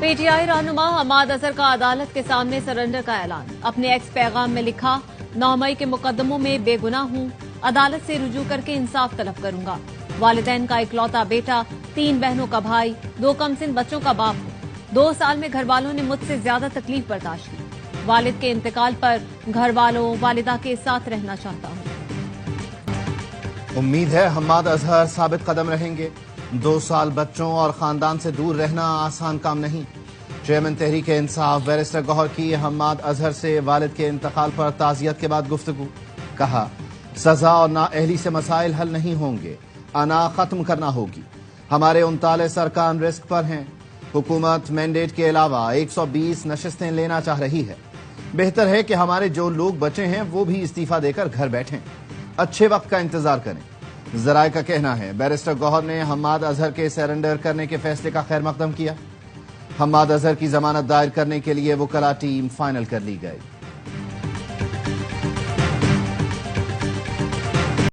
P T I रहनुमा हम्माद अजहर का अदालत के सामने सरेंडर का ऐलान। अपने एक्स पैगाम में लिखा, 9 मई के मुकदमों में बेगुनाह हूं, अदालत से रुजू करके इंसाफ तलब करूंगा। वालिदैन का इकलौता बेटा, 3 बहनों का भाई, 2 कमसिन बच्चों का बाप हूं। 2 साल में घर वालों ने मुझसे ज्यादा तकलीफ बर्दाश्त की। वालिद के इंतकाल पर घर वालों वालिदा के साथ रहना चाहता हूं। उम्मीद है हम्माद अजहर साबित कदम रहेंगे। 2 साल बच्चों और खानदान से दूर रहना आसान काम नहीं। चेयरमैन तहरीक इंसाफ बैरिस्टर गौहर की हम्माद अजहर से वालिद के इंतकाल पर ताज़ियत के बाद गुफ्तगू। कहा, सजा और नाअहली से मसाइल हल नहीं होंगे, अना खत्म करना होगी। हमारे 39 अरकान रिस्क पर हैं। हुकूमत मैंडेट के अलावा 120 नशिस्तें लेना चाह रही है। बेहतर है कि हमारे जो लोग बचे हैं वो भी इस्तीफा देकर घर बैठें, अच्छे वक्त का इंतजार करें। जराए का कहना है बैरिस्टर गौहर ने हम्माद अजहर के सरेंडर करने के फैसले का खैर मकदम किया। हम्माद अजहर की जमानत दायर करने के लिए वकला टीम फाइनल कर ली गई।